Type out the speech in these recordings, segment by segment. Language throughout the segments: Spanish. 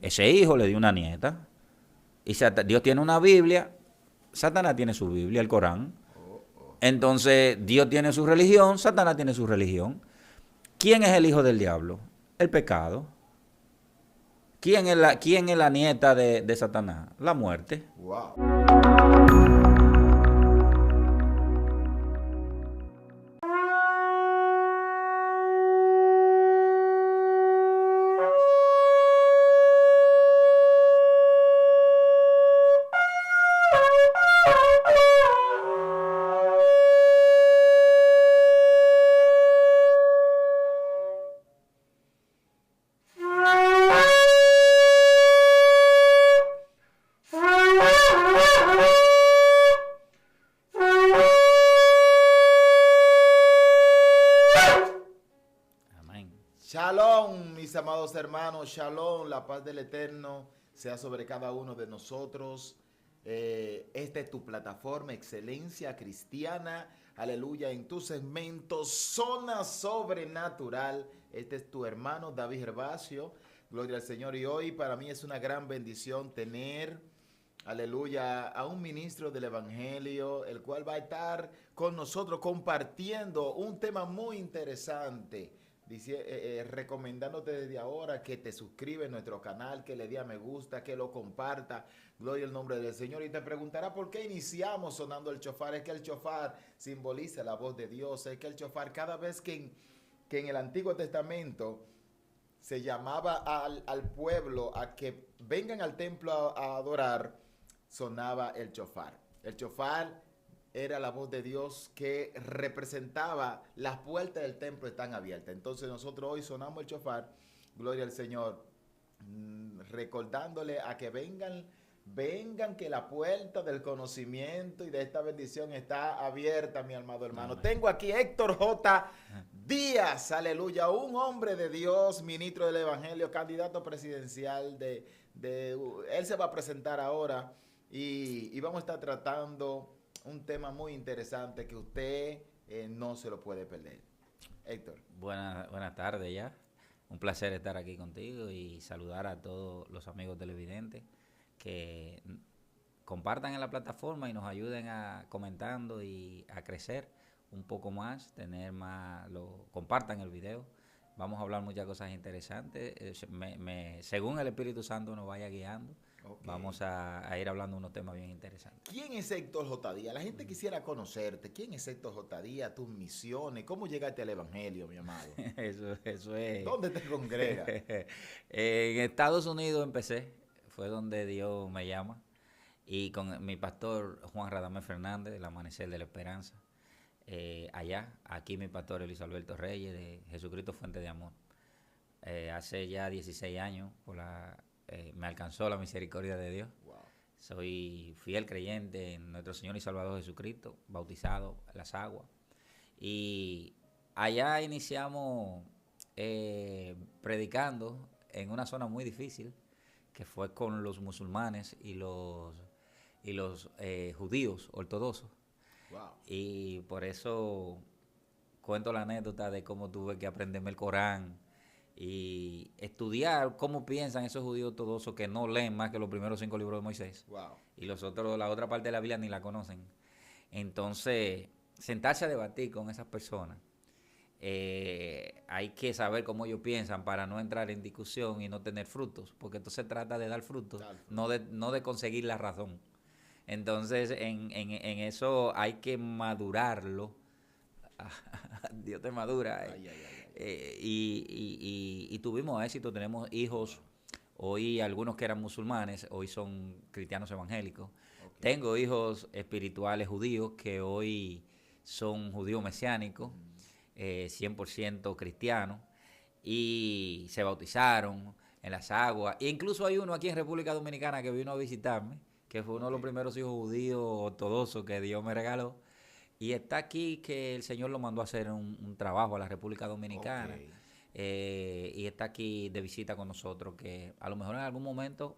Ese hijo le dio una nieta. Y Dios tiene una Biblia, Satanás tiene su Biblia, el Corán. Entonces, Dios tiene su religión, Satanás tiene su religión. ¿Quién es el hijo del diablo? El pecado. ¿Quién es la nieta de Satanás? La muerte. Wow. Amén. Shalom, mis amados hermanos, shalom, la paz del Eterno sea sobre cada uno de nosotros. Esta es tu plataforma, Excelencia Cristiana, aleluya, en tu segmento Zona Sobrenatural. Este es tu hermano David Gervasio, gloria al Señor. Y hoy para mí es una gran bendición tener, aleluya, a un ministro del Evangelio, el cual va a estar con nosotros compartiendo un tema muy interesante. Recomendándote desde ahora que te suscribes a nuestro canal, que le dé a me gusta, que lo comparta, gloria al nombre del Señor. Y te preguntará por qué iniciamos sonando el chofar. Es que el chofar simboliza la voz de Dios. Es que el chofar, cada vez que en el Antiguo Testamento se llamaba al pueblo a que vengan al templo a adorar, sonaba el chofar. El chofar era la voz de Dios que representaba las puertas del templo están abiertas. Entonces nosotros hoy sonamos el chofar, gloria al Señor, recordándole a que vengan que la puerta del conocimiento y de esta bendición está abierta, mi amado hermano. Amén. Tengo aquí Héctor J. Díaz, aleluya, un hombre de Dios, ministro del Evangelio, candidato presidencial él se va a presentar ahora y vamos a estar tratando un tema muy interesante que usted no se lo puede perder. Héctor. Buenas tardes ya. Un placer estar aquí contigo y saludar a todos los amigos televidentes que compartan en la plataforma y nos ayuden a comentando y a crecer un poco más, compartan el video. Vamos a hablar muchas cosas interesantes. Según el Espíritu Santo nos vaya guiando, okay, vamos a ir hablando de unos temas bien interesantes. ¿Quién es Héctor J. Díaz? La gente quisiera conocerte. ¿Quién es Héctor J. Díaz? Tus misiones. ¿Cómo llegaste al Evangelio, mi amado? Eso es. ¿Dónde te congregas? En Estados Unidos empecé. Fue donde Dios me llama. Y con mi pastor Juan Radamés Fernández, del Amanecer de la Esperanza. Aquí mi pastor Luis Alberto Reyes, de Jesucristo Fuente de Amor. Hace ya 16 años me alcanzó la misericordia de Dios. Wow. Soy fiel creyente en nuestro Señor y Salvador Jesucristo, bautizado en las aguas. Y allá iniciamos predicando en una zona muy difícil, que fue con los musulmanes y los judíos ortodoxos. Wow. Y por eso cuento la anécdota de cómo tuve que aprenderme el Corán y estudiar cómo piensan esos judíos ortodoxos que no leen más que los primeros 5 libros de Moisés. Wow. Y la otra parte de la Biblia ni la conocen. Entonces, sentarse a debatir con esas personas, hay que saber cómo ellos piensan para no entrar en discusión y no tener frutos, porque entonces se trata de dar frutos, no de conseguir la razón. Entonces, en eso hay que madurarlo. Dios te madura. Y tuvimos éxito, tenemos hijos, hoy algunos que eran musulmanes, hoy son cristianos evangélicos. Okay. Tengo hijos espirituales judíos que hoy son judíos mesiánicos, 100% cristianos, y se bautizaron en las aguas. E incluso hay uno aquí en República Dominicana que vino a visitarme, que fue uno de los primeros hijos judíos ortodoxos que Dios me regaló. Y está aquí que el Señor lo mandó a hacer un trabajo a la República Dominicana. Okay. Y está aquí de visita con nosotros, que a lo mejor en algún momento,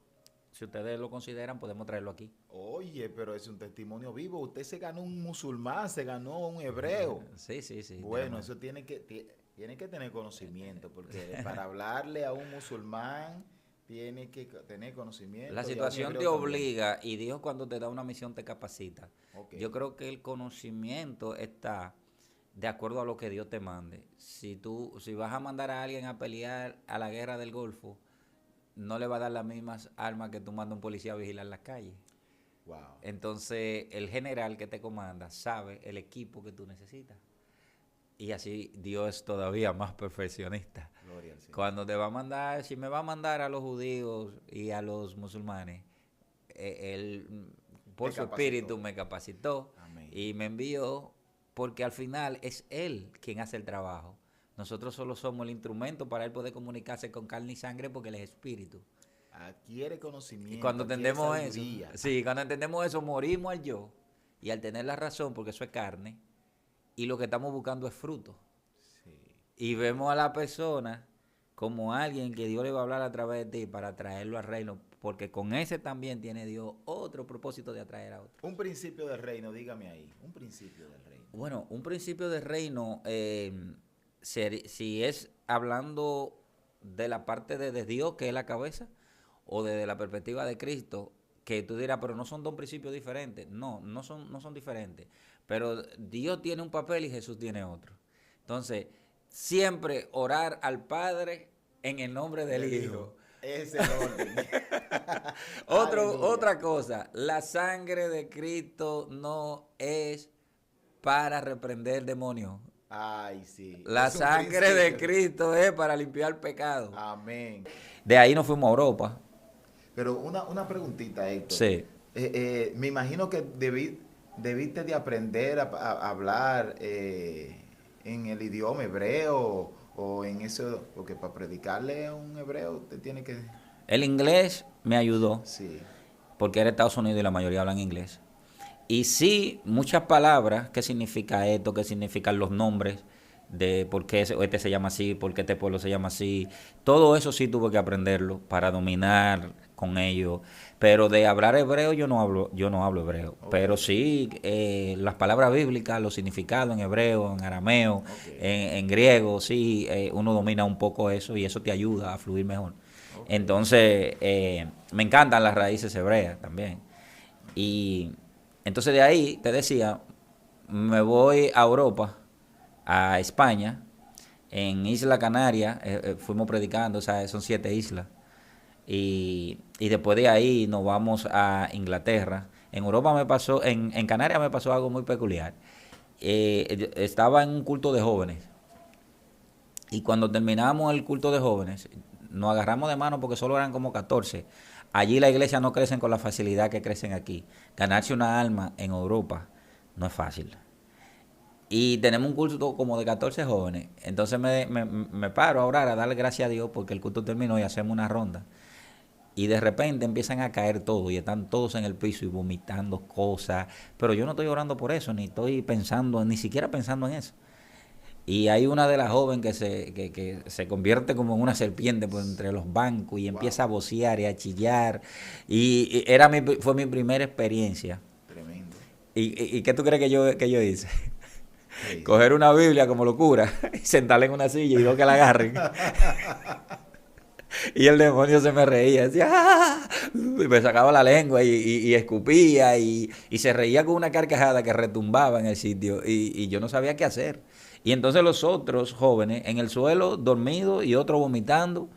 si ustedes lo consideran, podemos traerlo aquí. Oye, pero es un testimonio vivo. Usted se ganó un musulmán, se ganó un hebreo. Sí. Bueno, eso tiene que tener conocimiento, porque para hablarle a un musulmán tiene que tener conocimiento. La y a un situación te hebreo también. obliga y Dios cuando te da una misión te capacita. Ok. Yo creo que el conocimiento está de acuerdo a lo que Dios te mande. Si vas a mandar a alguien a pelear a la guerra del Golfo, no le va a dar las mismas armas que tú mandas a un policía a vigilar las calles. Wow. Entonces, el general que te comanda sabe el equipo que tú necesitas. Y así Dios es todavía más perfeccionista. Gloria al Señor. Cuando te va a mandar, si me va a mandar a los judíos y a los musulmanes, Él por Te su capacitó. espíritu me capacitó Amén. y me envió porque al final es Él quien hace el trabajo. Nosotros solo somos el instrumento para Él poder comunicarse con carne y sangre porque Él es espíritu. Adquiere conocimiento. Y cuando adquiere entendemos eso, sabiduría. sí, cuando entendemos eso, morimos al yo y al tener la razón, porque eso es carne, y lo que estamos buscando es fruto. Sí. Y vemos a la persona como alguien que Dios le va a hablar a través de ti para traerlo al reino, porque con ese también tiene Dios otro propósito de atraer a otro. Un principio del reino, dígame ahí. Un principio del reino. Bueno, un principio de reino, si es hablando de la parte de Dios, que es la cabeza, o desde la perspectiva de Cristo, que tú dirás, pero no son dos principios diferentes. No, no son diferentes. Pero Dios tiene un papel y Jesús tiene otro. Entonces, siempre orar al Padre en el nombre del Hijo. Ese es el orden. Aleluya. Otra cosa, la sangre de Cristo no es para reprender demonios. Ay, sí. La Es un sangre de principio. Cristo es para limpiar pecado. Amén. De ahí nos fuimos a Europa. Pero una preguntita, Héctor. Sí. Me imagino que debiste de aprender a hablar en el idioma hebreo o en eso, porque para predicarle a un hebreo usted tiene que... El inglés me ayudó, Sí. porque era Estados Unidos y la mayoría hablan inglés. Y sí, muchas palabras, qué significa esto, qué significan los nombres, de por qué este se llama así, por qué este pueblo se llama así. Todo eso sí tuve que aprenderlo para dominar con ellos. Pero de hablar hebreo yo no hablo hebreo. Ok. Pero sí las palabras bíblicas, los significados en hebreo, en arameo, Ok. en griego, sí, uno domina un poco eso y eso te ayuda a fluir mejor. Ok. Entonces, me encantan las raíces hebreas también. Y entonces de ahí, te decía, me voy a Europa, a España, en Isla Canaria, fuimos predicando, o sea, son 7 islas. Y después de ahí nos vamos a Inglaterra. En Europa me pasó, en Canarias me pasó algo muy peculiar. Yo estaba en un culto de jóvenes. Y cuando terminamos el culto de jóvenes, nos agarramos de mano porque solo eran como 14. Allí la iglesia no crecen con la facilidad que crecen aquí. Ganarse una alma en Europa no es fácil. Y tenemos un culto como de 14 jóvenes. Entonces me paro a orar, a darle gracias a Dios porque el culto terminó y hacemos una ronda. Y de repente empiezan a caer todos y están todos en el piso y vomitando cosas. Pero yo no estoy orando por eso, ni estoy pensando, ni siquiera pensando en eso. Y hay una de las jóvenes que se convierte como en una serpiente por entre los bancos y empieza a vocear y a chillar. Y fue mi primera experiencia. Tremendo. ¿Y qué tú crees que yo hice? Sí. Coger una Biblia como locura y sentarla en una silla y digo que la agarren. Y el demonio se me reía, decía, ¡ah! Y me sacaba la lengua y escupía y se reía con una carcajada que retumbaba en el sitio y yo no sabía qué hacer. Y entonces los otros jóvenes en el suelo dormidos y otro vomitando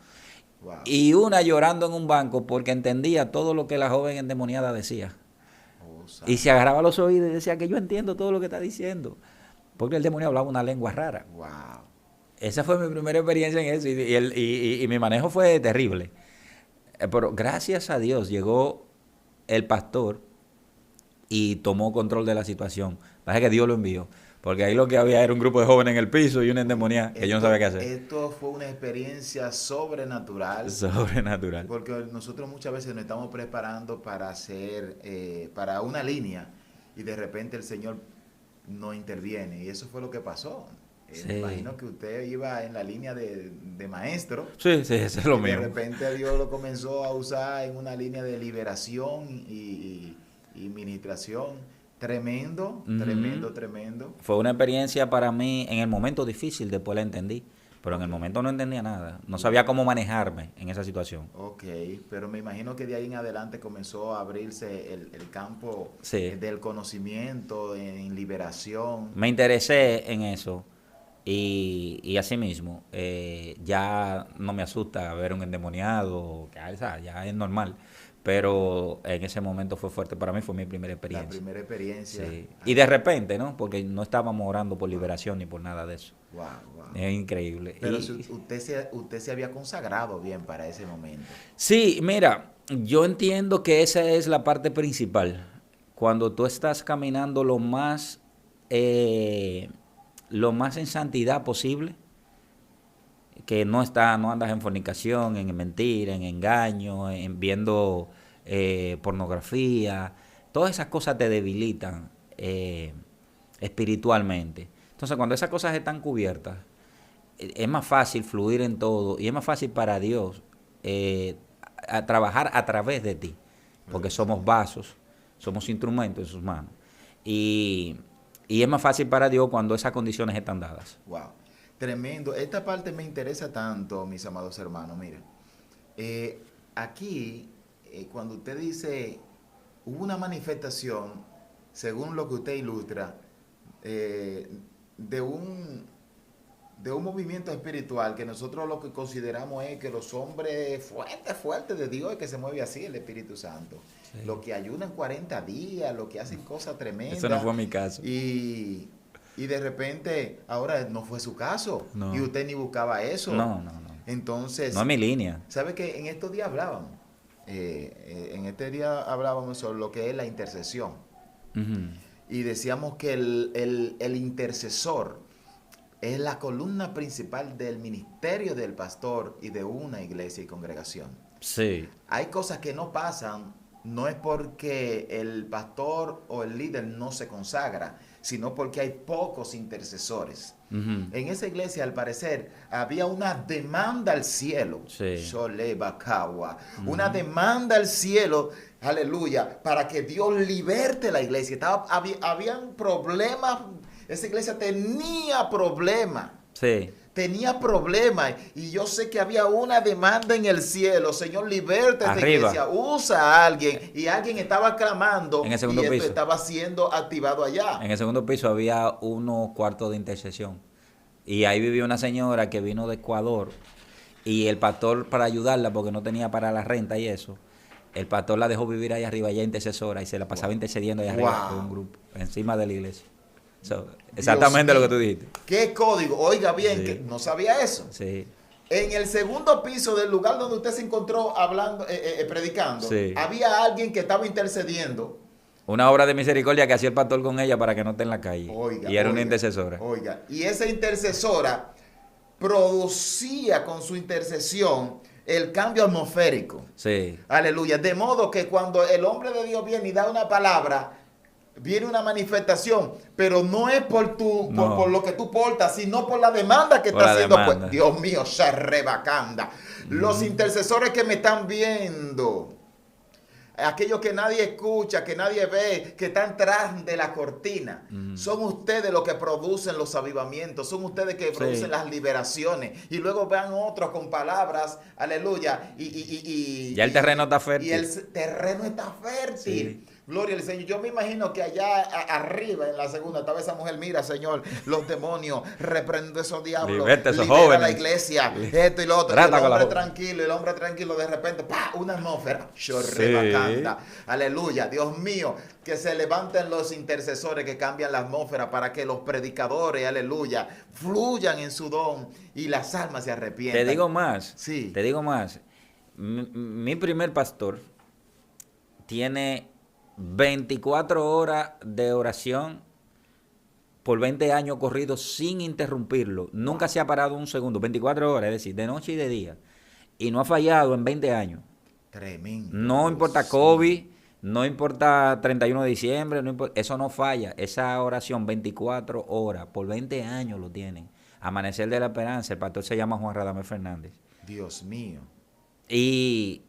Wow. y una llorando en un banco porque entendía todo lo que la joven endemoniada decía. Oh, Y se agarraba los oídos y decía que yo entiendo todo lo que está diciendo. Porque el demonio hablaba una lengua rara. Wow. Esa fue mi primera experiencia en eso y mi manejo fue terrible. Pero gracias a Dios llegó el pastor y tomó control de la situación. Parece que Dios lo envió. Porque ahí lo que había era un grupo de jóvenes en el piso y una endemoniada que yo no sabía qué hacer. Esto fue una experiencia sobrenatural. Sobrenatural. Porque nosotros muchas veces nos estamos preparando para hacer, para una línea y de repente el Señor no interviene. Y eso fue lo que pasó. Sí. Me imagino que usted iba en la línea de maestro. Sí, eso es lo Y mío. de repente Dios lo comenzó a usar en una línea de liberación y ministración. Tremendo, tremendo, tremendo. Fue una experiencia para mí en el momento difícil, después la entendí. pero en el momento no entendía nada. No sabía cómo manejarme en esa situación. Ok, pero me imagino que de ahí en adelante comenzó a abrirse el campo Sí. del conocimiento, en liberación. Me interesé en eso y así mismo ya no me asusta ver un endemoniado, ya es normal. Pero en ese momento fue fuerte para mí, fue mi primera La experiencia. primera experiencia. Sí. Y de repente, ¿no? Porque no estábamos orando por liberación ni por nada de eso. Wow, wow. Es increíble. Pero Y- si usted se había consagrado bien para ese momento. Sí, mira, yo entiendo que esa es la parte principal. Cuando tú estás caminando lo más en santidad posible, que no andas en fornicación, en mentira, en engaño, en viendo pornografía, todas esas cosas te debilitan espiritualmente. Entonces, cuando esas cosas están cubiertas, es más fácil fluir en todo y es más fácil para Dios a trabajar a través de ti, porque somos vasos, somos instrumentos en sus manos. Y, y es más fácil para Dios cuando esas condiciones están dadas. Wow. Tremendo. Esta parte me interesa tanto, mis amados hermanos. Miren, aquí, cuando usted dice, hubo una manifestación, según lo que usted ilustra, de un movimiento espiritual que nosotros lo que consideramos es que los hombres fuertes de Dios es que se mueve así el Espíritu Santo. Sí. Los que ayunan 40 días, los que hacen cosas tremendas. Eso no fue mi caso. Y de repente, ahora no fue su caso. No. Y usted ni buscaba eso. No. Entonces, No es mi línea. ¿sabe qué? En estos días hablábamos. En este día hablábamos sobre lo que es la intercesión. Ujú. Y decíamos que el intercesor es la columna principal del ministerio del pastor y de una iglesia y congregación. Sí. Hay cosas que no pasan, no es porque el pastor o el líder no se consagra, sino porque hay pocos intercesores. Ujú. En esa iglesia, al parecer, había una demanda al cielo. Sí. Sholebakawa. Una demanda al cielo, aleluya, para que Dios liberte la iglesia. Habían problemas, esa iglesia tenía problemas. Sí. Tenía problemas y yo sé que había una demanda en el cielo. Señor, liberte esta Arriba. iglesia. Usa a alguien. Y alguien estaba clamando En el segundo y esto piso. estaba siendo activado allá. En el segundo piso había unos cuartos de intercesión. Y ahí vivía una señora que vino de Ecuador. Y el pastor, para ayudarla, porque no tenía para la renta y eso, el pastor la dejó vivir ahí arriba, ya intercesora, y se la pasaba intercediendo ahí arriba Wow. con un grupo, encima de la iglesia. So, exactamente lo que tú dijiste. ¿Qué código? Oiga bien, Sí. que no sabía eso. Sí. En el segundo piso del lugar donde usted se encontró hablando, predicando, Sí. había alguien que estaba intercediendo. Una obra de misericordia que hacía el pastor con ella para que no esté en la calle. Oiga, y era una oiga, intercesora. Oiga, y esa intercesora producía con su intercesión el cambio atmosférico. Sí. Aleluya. De modo que cuando el hombre de Dios viene y da una palabra, viene una manifestación, pero no es No. por lo que tú portas, sino por la demanda que Por está la haciendo. demanda. Pues, Dios mío, Sharrebacanda. Los intercesores que me están viendo, aquellos que nadie escucha, que nadie ve, que están tras de la cortina, son ustedes los que producen los avivamientos, son ustedes que producen las liberaciones. Y luego vean otros con palabras, aleluya. Ya el terreno está fértil. Y el terreno está fértil. Sí. Gloria al Señor. Yo me imagino que allá arriba en la segunda estaba esa mujer, mira, Señor, los demonios, reprendo esos diablos, Liberta a esos libera jóvenes. la iglesia, esto y lo otro. Trata Y con la el hombre tranquilo, de repente, ¡pah! Una atmósfera. Shorrebacanda. Aleluya. Dios mío, que se levanten los intercesores que cambian la atmósfera para que los predicadores, aleluya, fluyan en su don y las almas se arrepientan. Te digo más. Sí. Te digo más. Mi primer pastor tiene 24 horas de oración por 20 años corridos sin interrumpirlo. Nunca se ha parado un segundo. 24 horas, es decir, de noche y de día. Y no ha fallado en 20 años. Tremendo. No Dios importa mío. COVID, no importa 31 de diciembre, eso no falla. Esa oración 24 horas, por 20 años lo tienen. Amanecer de la Esperanza, el pastor se llama Juan Radamés Fernández. Dios mío. Y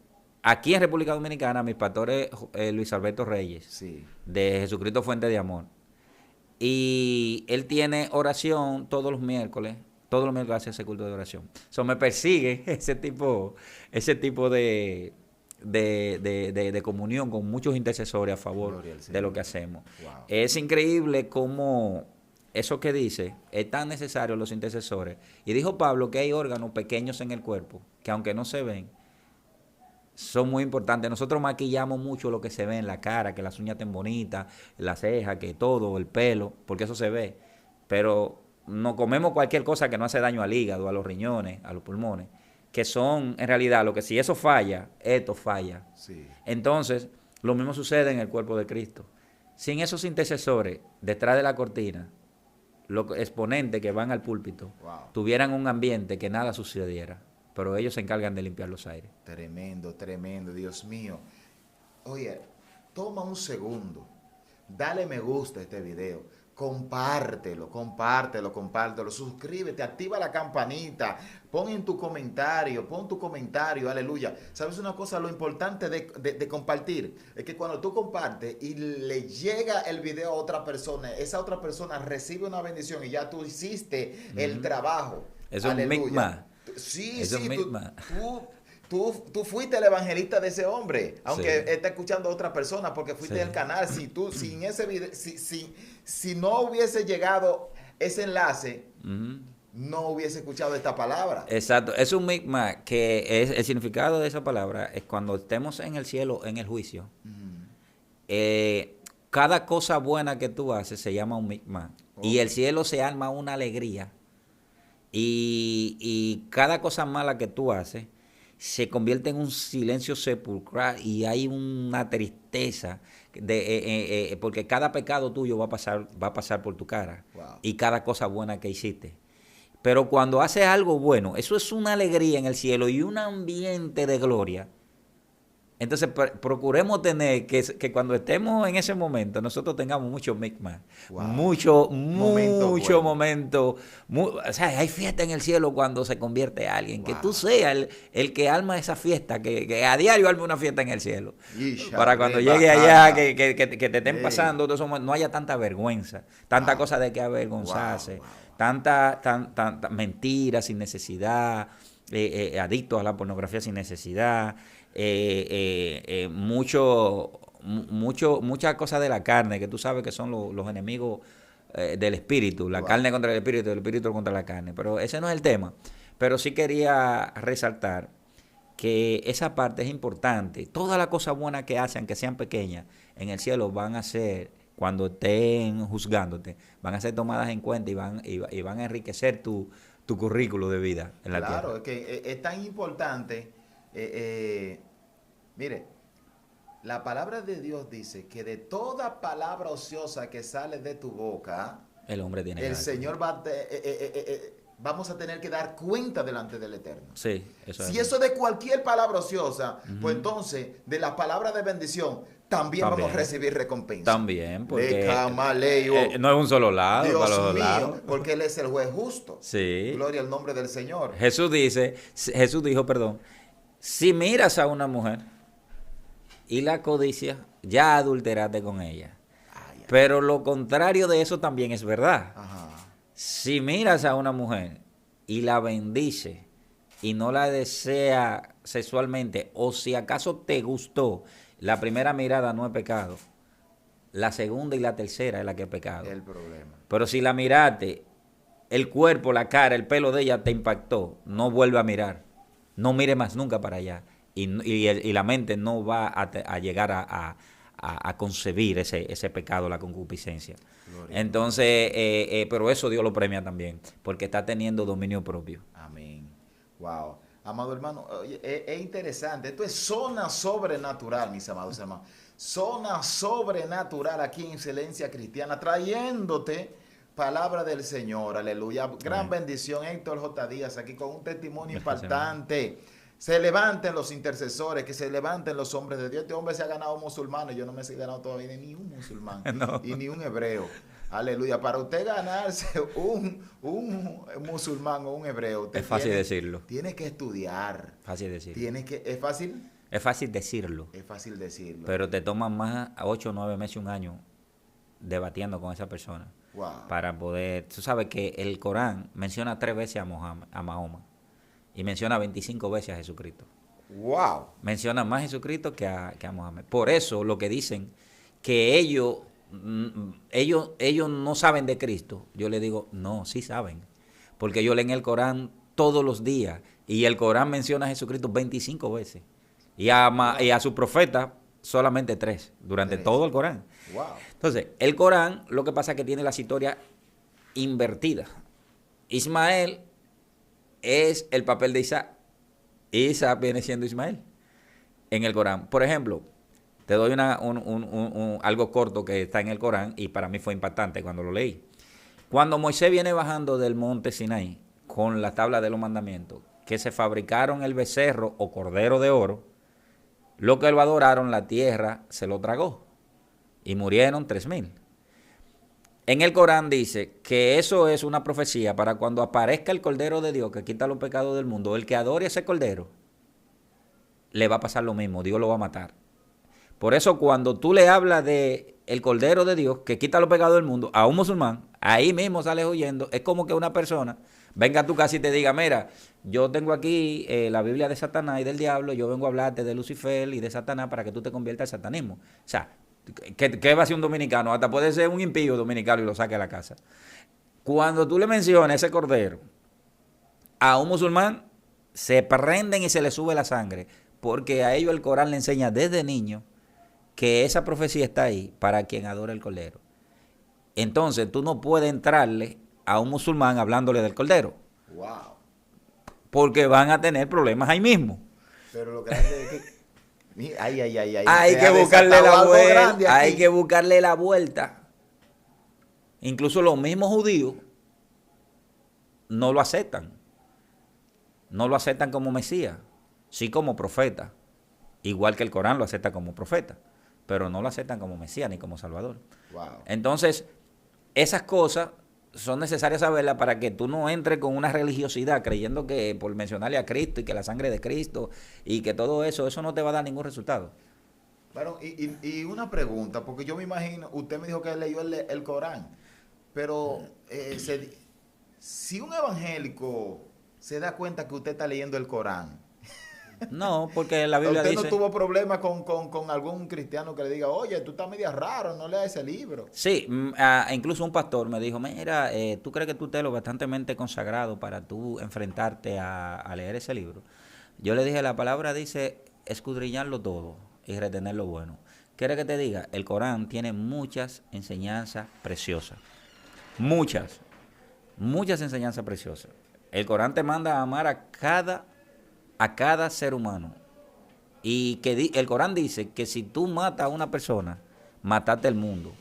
aquí en República Dominicana, mis pastores Luis Alberto Reyes, Sí. de Jesucristo Fuente de Amor. Y él tiene oración todos los miércoles todos los miércoles hace ese culto de oración. So, me persigue ese tipo de comunión con muchos intercesores a favor de lo que hacemos. Wow. Es increíble cómo eso que dice es tan necesario los intercesores. Y dijo Pablo que hay órganos pequeños en el cuerpo que aunque no se ven, son muy importantes. Nosotros maquillamos mucho lo que se ve en la cara, que las uñas estén bonitas, la ceja, que todo, el pelo, porque eso se ve. Pero no comemos cualquier cosa que no hace daño al hígado, a los riñones, a los pulmones, que son en realidad lo que si eso falla, esto falla. Sí. Entonces, lo mismo sucede en el cuerpo de Cristo. Sin esos intercesores, detrás de la cortina, los exponentes que van al púlpito, Wow. tuvieran un ambiente que nada sucediera, pero ellos se encargan de limpiar los aires. Tremendo, tremendo, Dios mío. Oye, toma un segundo, dale me gusta a este video, compártelo, suscríbete, activa la campanita, pon tu comentario, aleluya. ¿Sabes una cosa? Lo importante de compartir es que cuando tú compartes y le llega el video a otra persona, esa otra persona recibe una bendición y ya tú hiciste el trabajo. Es un micma. Sí, Es un sí, micma. tú fuiste el evangelista de ese hombre, aunque Sí. está escuchando a otra persona porque fuiste Sí. del canal. Si tú, sin ese video, si no hubiese llegado ese enlace, Ujú. no hubiese escuchado esta palabra. Exacto, es un micma que es el significado de esa palabra es cuando estemos en el cielo, en el juicio. Cada cosa buena que tú haces se llama un micma y el cielo se arma una alegría y cada cosa mala que tú haces se convierte en un silencio sepulcral y hay una tristeza porque cada pecado tuyo va a pasar por tu cara Wow. y cada cosa buena que hiciste. Pero cuando haces algo bueno, eso es una alegría en el cielo y un ambiente de gloria. Entonces, procuremos tener que cuando estemos en ese momento, nosotros tengamos mucho micma, Wow. mucho Momento momento. O sea, hay fiesta en el cielo cuando se convierte alguien. Que Wow. tú seas el que arma esa fiesta, que a diario arme una fiesta en el cielo. Isha, Para cuando reba, llegue allá, canta. que te estén Ey. pasando, todo eso, no haya tanta vergüenza, tanta Wow. cosa de que avergonzarse, Wow, wow. tanta mentira sin necesidad, adictos a la pornografía sin necesidad, muchas cosas de la carne que tú sabes que son los enemigos del espíritu, la Wow. carne contra el espíritu contra la carne, pero ese no es el tema. Pero sí quería resaltar que esa parte es importante. Todas las cosas buenas que hacen, aunque sean pequeñas, en el cielo van a ser, cuando estén juzgándote, van a ser tomadas en cuenta y van a enriquecer tu currículo de vida en la tierra. Claro, es que es tan importante. Mire, la palabra de Dios dice que de toda palabra ociosa que sale de tu boca, El hombre tiene que el dar Señor vamos a tener que dar cuenta delante del Eterno. Sí, eso es Si así. eso de cualquier palabra ociosa, pues entonces de la palabra de bendición también vamos a recibir recompensa. También, porque no no es un solo lado, para los Dios dos mío, lados. porque Él es el juez justo. Sí. Gloria al nombre del Señor. Jesús dijo, si miras a una mujer y la codicia, ya adulteraste con ella. Ay, ay, Pero lo contrario de eso también es verdad. ajá. Si miras a una mujer y la bendice y no la desea sexualmente, o si acaso te gustó, la primera mirada no es pecado. La segunda y la tercera es la que es pecado. El problema. Pero si la miraste, el cuerpo, la cara, el pelo de ella te impactó, no vuelve a mirar. No mire más nunca para allá. Y la mente no va a llegar a concebir ese pecado, la concupiscencia. Gloria. Entonces, pero eso Dios lo premia también, porque está teniendo dominio propio. Amén. Wow. Amado hermano, oye, es interesante. Esto es zona sobrenatural, mis amados hermanos. Zona sobrenatural aquí en Excelencia Cristiana, trayéndote palabra del Señor. Aleluya. Gran Amén. bendición, Héctor J. Díaz, aquí con un testimonio Gracias, impactante. Se levanten los intercesores, que se levanten los hombres de Dios. Este hombre se ha ganado un musulmán y yo no me he ganado todavía ni un musulmán No. y ni un hebreo. Aleluya. Para usted ganarse un musulmán o un hebreo, usted Es fácil decirlo. tiene que estudiar. Fácil decirlo. ¿Es fácil? Es fácil decirlo, Es fácil decirlo. pero te toma más 8 o 9 meses, un año debatiendo con esa persona. Wow. para poder... Tú sabes que el Corán menciona 3 veces a Mahoma y menciona 25 veces a Jesucristo. Wow. Menciona más a Jesucristo que a Mohammed. Por eso lo que dicen que ellos no saben de Cristo, yo le digo, no, sí saben, porque ellos leen el Corán todos los días y el Corán menciona a Jesucristo 25 veces y a su profeta solamente 3 durante todo el Corán. Wow. Entonces, el Corán lo que pasa es que tiene las historias invertidas. Ismael es el papel de Isaac. Isaac viene siendo Ismael en el Corán. Por ejemplo, te doy algo corto que está en el Corán y para mí fue impactante cuando lo leí. Cuando Moisés viene bajando del monte Sinaí con la tabla de los mandamientos, que se fabricaron el becerro o cordero de oro, lo que lo adoraron, la tierra se lo tragó y murieron 3,000. En el Corán dice que eso es una profecía para cuando aparezca el Cordero de Dios que quita los pecados del mundo. El que adore a ese Cordero, le va a pasar lo mismo, Dios lo va a matar. Por eso cuando tú le hablas de el Cordero de Dios que quita los pecados del mundo a un musulmán, ahí mismo sales huyendo. Es como que una persona venga a tu casa y te diga, mira, yo tengo aquí la Biblia de Satanás y del diablo, yo vengo a hablarte de Lucifer y de Satanás para que tú te conviertas al satanismo. O sea, ¿qué va a ser un dominicano? Hasta puede ser un impío dominicano y lo saque a la casa. Cuando tú le mencionas ese cordero a un musulmán, se prenden y se le sube la sangre, porque a ellos el Corán le enseña desde niño que esa profecía está ahí para quien adora el cordero. Entonces tú no puedes entrarle a un musulmán hablándole del cordero. Wow. Porque van a tener problemas ahí mismo. Pero lo grande es que... Hay que buscarle la vuelta. Hay que buscarle la vuelta. Incluso los mismos judíos no lo aceptan. No lo aceptan como Mesías, sí como profeta. Igual que el Corán lo acepta como profeta, pero no lo aceptan como Mesías ni como Salvador. Wow. Entonces, esas cosas son necesarias saberlas para que tú no entres con una religiosidad creyendo que por mencionarle a Cristo y que la sangre de Cristo y que todo eso no te va a dar ningún resultado. Bueno, y una pregunta, porque yo me imagino, usted me dijo que leyó el Corán, pero si un evangélico se da cuenta que usted está leyendo el Corán, no, porque la Biblia ¿usted dice... no tuvo problemas con algún cristiano que le diga, oye, tú estás media raro, no leas ese libro? Sí, incluso un pastor me dijo, mira, ¿tú crees que tú te lo bastantemente consagrado para tú enfrentarte a leer ese libro? Yo le dije, la palabra dice escudriñarlo todo y retener lo bueno. ¿Quieres que te diga? El Corán tiene muchas enseñanzas preciosas. Muchas enseñanzas preciosas. El Corán te manda a amar a cada ser humano. Y que el Corán dice que si tú matas a una persona, mataste el mundo.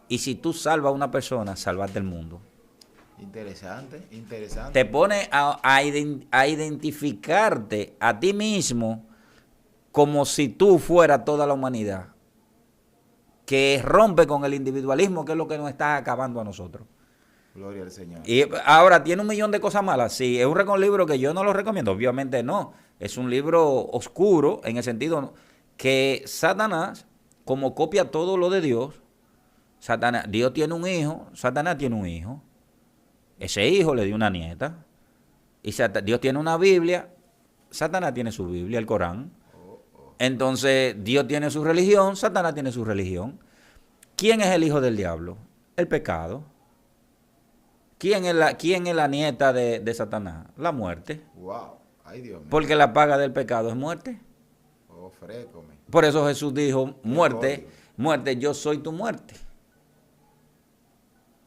Y si tú salvas a una persona, salvaste el mundo. Interesante. Te pone a identificarte a ti mismo como si tú fueras toda la humanidad. Que rompe con el individualismo, que es lo que nos está acabando a nosotros. Gloria al Señor. Y ahora, ¿tiene 1,000,000 de cosas malas? Sí, es un libro que yo no lo recomiendo. Obviamente no. Es un libro oscuro en el sentido que Satanás, como copia todo lo de Dios, Dios tiene un hijo, Satanás tiene un hijo. Ese hijo le dio una nieta. Y Dios tiene una Biblia, Satanás tiene su Biblia, el Corán. Entonces, Dios tiene su religión, Satanás tiene su religión. ¿Quién es el hijo del diablo? El pecado. ¿Quién es la nieta de Satanás? La muerte. Wow. Ay, Dios mío. Porque la paga del pecado es muerte. Oh, frécome. Por eso Jesús dijo, muerte, yo soy tu muerte.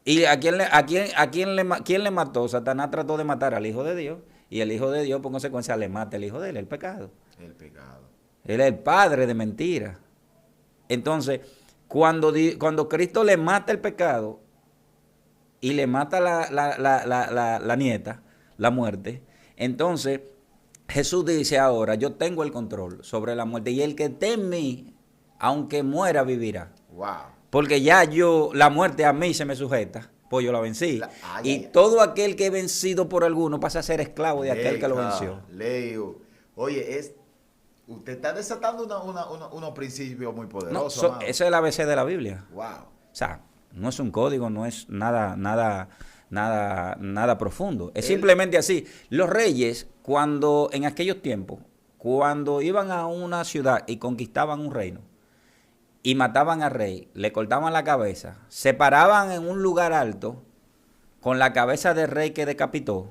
¿Y quién le mató? Satanás trató de matar al Hijo de Dios. Y el Hijo de Dios, por consecuencia, le mata al Hijo de él, el pecado. El pecado. Él es el padre de mentira. Entonces, cuando Cristo le mata el pecado y le mata la nieta, la muerte, entonces Jesús dice ahora, yo tengo el control sobre la muerte y el que esté en mí, aunque muera, vivirá. Wow. Porque ya la muerte a mí se me sujeta, pues yo la vencí. Todo aquel que es vencido por alguno pasa a ser esclavo de aquel que lo venció. Leo. Oye, usted está desatando unos principios muy poderosos. Eso es el ABC de la Biblia. Wow. O sea, No es un código, no es nada profundo. Es simplemente así. Los reyes, cuando en aquellos tiempos, cuando iban a una ciudad y conquistaban un reino y mataban al rey, le cortaban la cabeza, se paraban en un lugar alto con la cabeza del rey que decapitó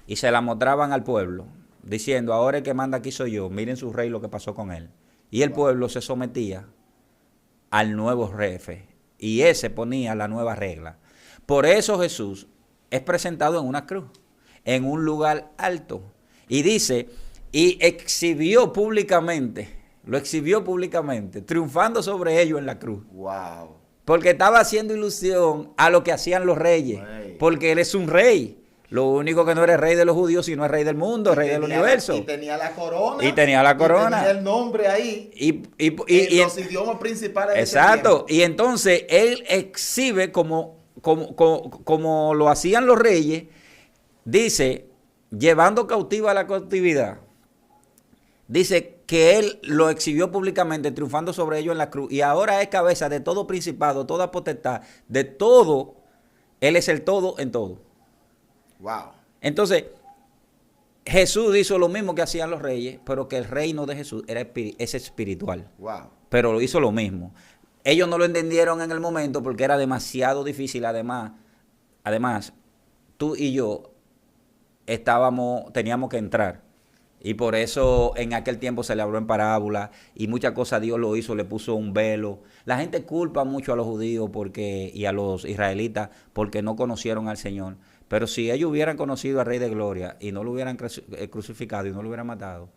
y se la mostraban al pueblo, diciendo, ahora el que manda aquí soy yo, miren su rey lo que pasó con él. Y el pueblo se sometía al nuevo jefe y ese ponía la nueva regla. Por eso Jesús es presentado en una cruz, en un lugar alto. Y dice, y lo exhibió públicamente, triunfando sobre ellos en la cruz. Wow. Porque estaba haciendo ilusión a lo que hacían los reyes. Porque él es un rey. Lo único que no eres rey de los judíos, sino es rey del mundo, rey del universo. Y tenía la corona. Y tenía el nombre ahí. Y los idiomas principales. Exacto. Y entonces él exhibe como lo hacían los reyes, dice, llevando cautiva la cautividad. Dice que él lo exhibió públicamente, triunfando sobre ellos en la cruz. Y ahora es cabeza de todo principado, toda potestad, de todo. Él es el todo en todo. Wow. Entonces, Jesús hizo lo mismo que hacían los reyes, pero que el reino de Jesús es espiritual. Wow. Pero lo hizo lo mismo. Ellos no lo entendieron en el momento porque era demasiado difícil. Además, tú y yo teníamos que entrar. Y por eso en aquel tiempo se le habló en parábola y muchas cosas Dios lo hizo, le puso un velo. La gente culpa mucho a los judíos y a los israelitas porque no conocieron al Señor. Pero si ellos hubieran conocido al Rey de Gloria y no lo hubieran crucificado y no lo hubieran matado,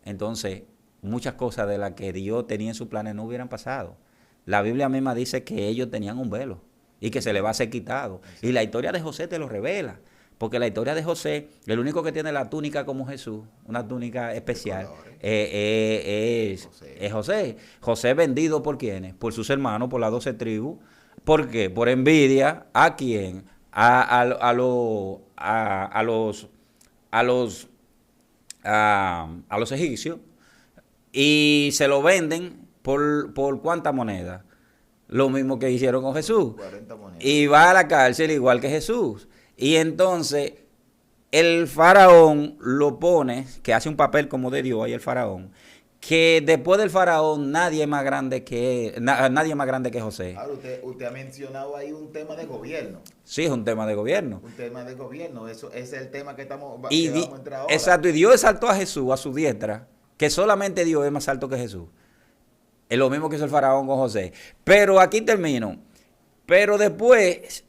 entonces muchas cosas de las que Dios tenía en sus planes no hubieran pasado. La Biblia misma dice que ellos tenían un velo y que se le va a ser quitado. Y la historia de José te lo revela. Porque la historia de José, el único que tiene la túnica como Jesús, una túnica especial, es José. José vendido ¿por quiénes? Por sus hermanos, por las 12 tribus. ¿Por qué? Por envidia. ¿A quién? A los egipcios. Y se lo venden por ¿cuánta moneda? Lo mismo que hicieron con Jesús. 40 monedas. Y va a la cárcel igual que Jesús. Y entonces el faraón lo pone, que hace un papel como de Dios ahí el faraón, que después del faraón nadie es más grande que José. Ahora usted ha mencionado ahí un tema de gobierno. Sí, es un tema de gobierno. Un tema de gobierno, eso es el tema que vamos a entrar ahora. Exacto, y Dios exaltó a Jesús a su diestra, que solamente Dios es más alto que Jesús. Es lo mismo que hizo el faraón con José. Pero aquí termino. Pero después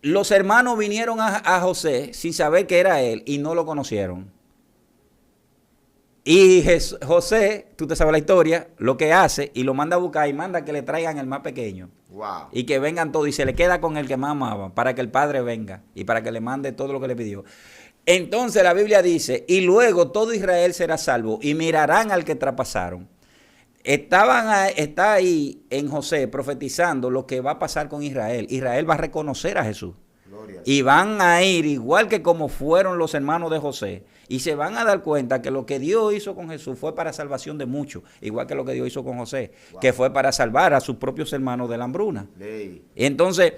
los hermanos vinieron a José sin saber que era él y no lo conocieron. Y José, tú te sabes la historia, lo que hace y lo manda a buscar y manda que le traigan el más pequeño. Wow. Y que vengan todos y se le queda con el que más amaba para que el padre venga y para que le mande todo lo que le pidió. Entonces la Biblia dice, y luego todo Israel será salvo y mirarán al que traspasaron. Está ahí en José profetizando lo que va a pasar con Israel. Israel va a reconocer a Jesús. Gloria. Y van a ir igual que como fueron los hermanos de José. Y se van a dar cuenta que lo que Dios hizo con Jesús fue para salvación de muchos. Igual que lo que Dios hizo con José. Wow. Que fue para salvar a sus propios hermanos de la hambruna. Ley. Entonces,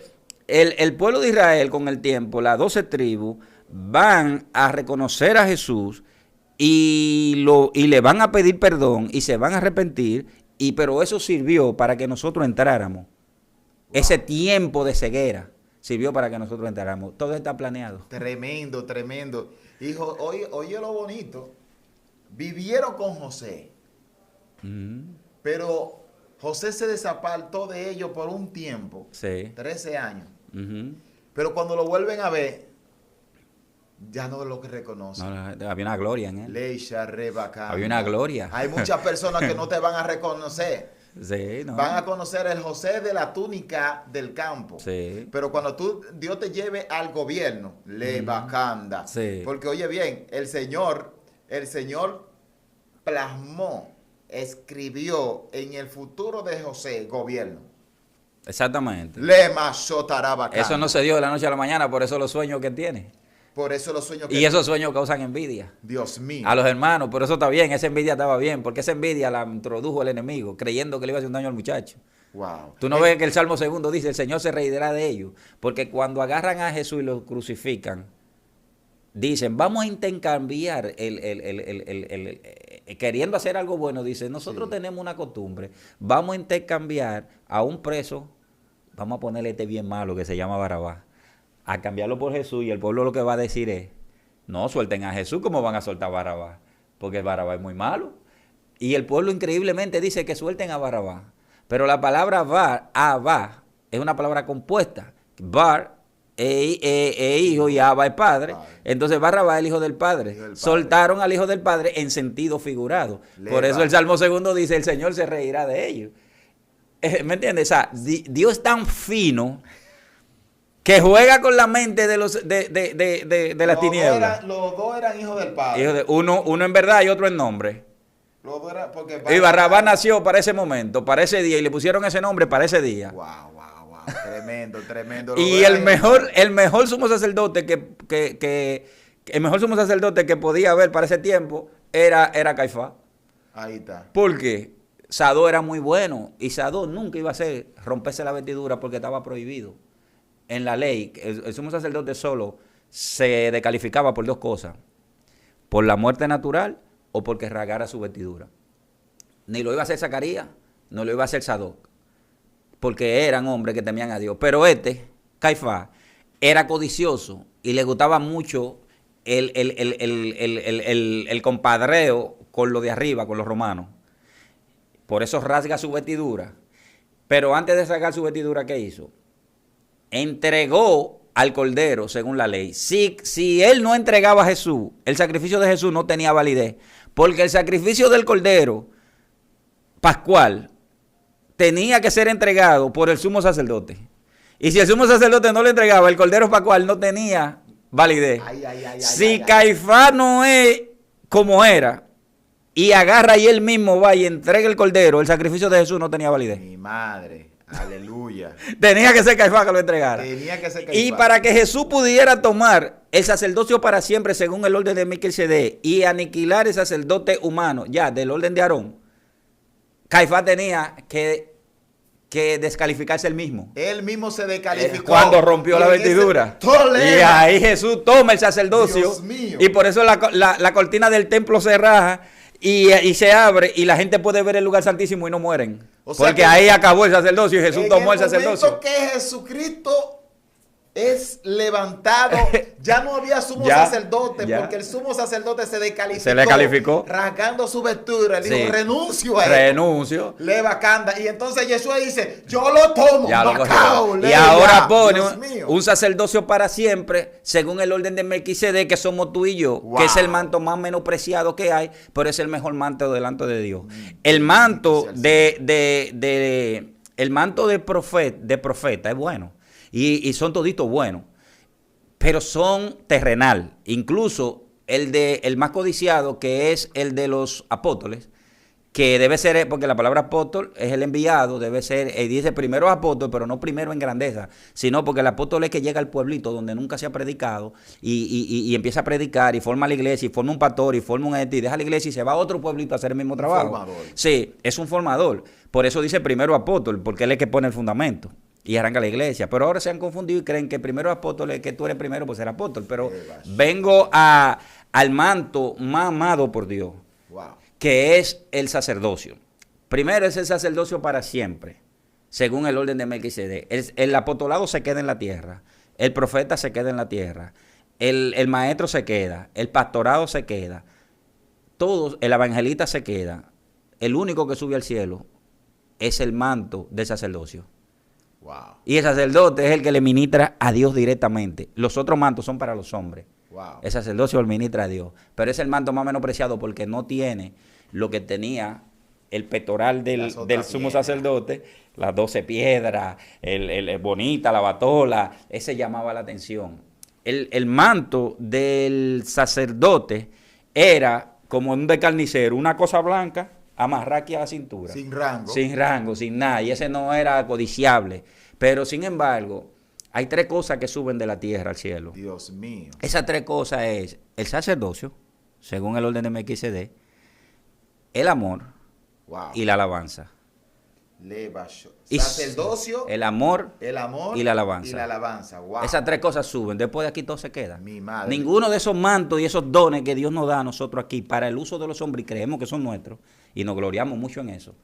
el pueblo de Israel con el tiempo, las 12 tribus, van a reconocer a Jesús y le van a pedir perdón y se van a arrepentir, pero eso sirvió para que nosotros entráramos. Wow. Ese tiempo de ceguera sirvió para que nosotros entráramos. Todo está planeado. Tremendo, tremendo. Hijo, oye lo bonito. Vivieron con José. Pero José se desapartó de ellos por un tiempo. Sí. 13 años. Pero cuando lo vuelven a ver, ya no es lo que reconocen. No, había una gloria en él. Leisha Rebacá. Había una gloria. Hay muchas personas que no te van a reconocer. Sí, no. Van a conocer el José de la túnica del campo. Sí. Pero cuando Dios te lleve al gobierno, Lebacanda. Sí. Porque oye bien, el Señor plasmó, escribió en el futuro de José gobierno. Exactamente. Eso no se dio de la noche a la mañana, por eso los sueños que tiene. Por eso los sueños y esos sueños causan envidia. Dios mío. A los hermanos, pero eso está bien, esa envidia estaba bien, porque esa envidia la introdujo el enemigo, creyendo que le iba a hacer un daño al muchacho. Wow. Tú no ves que el Salmo 2 dice, el Señor se reirá de ellos. Porque cuando agarran a Jesús y lo crucifican, dicen, vamos a intercambiar, queriendo hacer algo bueno, dice, nosotros tenemos una costumbre, vamos a intercambiar a un preso, vamos a ponerle este bien malo que se llama Barabás, a cambiarlo por Jesús, y el pueblo lo que va a decir es, no, suelten a Jesús, ¿cómo van a soltar a Barabás? Porque Barabás es muy malo. Y el pueblo increíblemente dice que suelten a Barabás. Pero la palabra Abba, es una palabra compuesta. Bar hijo y Abba es padre. Entonces Barrabás es el hijo del padre. Soltaron al hijo del padre en sentido figurado. Por eso el Salmo 2 dice, el Señor se reirá de ellos. ¿Me entiendes? O sea, Dios es tan fino que juega con la mente de las tinieblas. Los dos eran hijos del padre. Uno en verdad y otro en nombre. Y Barrabás nació para ese momento, para ese día, y le pusieron ese nombre para ese día. Wow. Tremendo. Y el mejor sumo sacerdote el mejor sumo sacerdote que podía haber para ese tiempo era Caifás. Ahí está. Porque Sadó era muy bueno, y Sadó nunca iba a hacer romperse la vestidura porque estaba prohibido. En la ley, el sumo sacerdote solo se descalificaba por dos cosas: por la muerte natural o porque rasgara su vestidura. Ni lo iba a hacer Zacarías, no lo iba a hacer Sadoc, porque eran hombres que temían a Dios. Pero Caifás, era codicioso y le gustaba mucho el compadreo con lo de arriba, con los romanos. Por eso rasga su vestidura. Pero antes de rasgar su vestidura, ¿qué hizo? Entregó al Cordero según la ley. Si él no entregaba a Jesús, el sacrificio de Jesús no tenía validez, porque el sacrificio del Cordero pascual tenía que ser entregado por el sumo sacerdote. Y si el sumo sacerdote no le entregaba, el Cordero pascual no tenía validez. Si Caifás no es como era, y agarra y él mismo va y entrega el Cordero, el sacrificio de Jesús no tenía validez. Mi madre. Aleluya. Tenía que ser Caifás que lo entregara. Tenía que ser Caifás. Y para que Jesús pudiera tomar el sacerdocio para siempre según el orden de Melquisedec y aniquilar el sacerdote humano, ya del orden de Aarón, Caifás tenía que descalificarse él mismo. Él mismo se descalificó. Cuando rompió la vestidura. Y ahí Jesús toma el sacerdocio. Dios mío. Y por eso la cortina del templo se raja y se abre y la gente puede ver el lugar santísimo y no mueren. O sea, porque ahí acabó el sacerdocio y Jesús tomó el sacerdocio. En el momento que Jesucristo es levantado, ya no había sumo sacerdote, porque el sumo sacerdote se descalificó. Se le calificó. Rasgando su vestidura. Él dijo, renuncio a él. Renuncio. Leva canda. Y entonces Jesús dice, yo lo tomo. Ya lo cogió. Y ahora pone un sacerdocio para siempre, según el orden de Melquisedec, que somos tú y yo, que es el manto más menospreciado que hay, pero es el mejor manto delante de Dios. El manto el manto de profeta es bueno. Y son toditos buenos, pero son terrenal. Incluso el más codiciado, que es el de los apóstoles, que debe ser, porque la palabra apóstol es el enviado, debe ser, dice primero apóstol, pero no primero en grandeza, sino porque el apóstol es que llega al pueblito donde nunca se ha predicado y empieza a predicar y forma la iglesia y forma un pastor y forma un y deja la iglesia y se va a otro pueblito a hacer el mismo trabajo. Formador. Sí, es un formador. Por eso dice primero apóstol, porque él es el que pone el fundamento y arranca la iglesia. Pero ahora se han confundido y creen que primero apóstol es que tú eres primero por ser apóstol. Pero vengo al manto más amado por Dios, que es el sacerdocio. Primero es el sacerdocio para siempre, según el orden de Melquisedec. El apostolado se queda en la tierra, el profeta se queda en la tierra, el maestro se queda, el pastorado se queda, todos, el evangelista se queda. El único que sube al cielo es el manto del sacerdocio. Y el sacerdote es el que le ministra a Dios directamente. Los otros mantos son para los hombres. El sacerdocio lo ministra a Dios. Pero es el manto más menospreciado porque no tiene lo que tenía el pectoral del sumo sacerdote, las 12 piedras, el bonita, la batola. Ese llamaba la atención. El manto del sacerdote era como un de carnicero, una cosa blanca amarrada aquí a la cintura. Sin rango. Sin rango, sin nada. Y ese no era codiciable. Pero sin embargo, hay tres cosas que suben de la tierra al cielo. Dios mío. Esas tres cosas es el sacerdocio, según el orden de Melquisedec, el amor y la alabanza. Sacerdocio, el amor y la alabanza. Wow. Esas tres cosas suben. Después de aquí todo se queda. Mi madre. Ninguno de esos mantos y esos dones que Dios nos da a nosotros aquí para el uso de los hombres y creemos que son nuestros y nos gloriamos mucho en eso.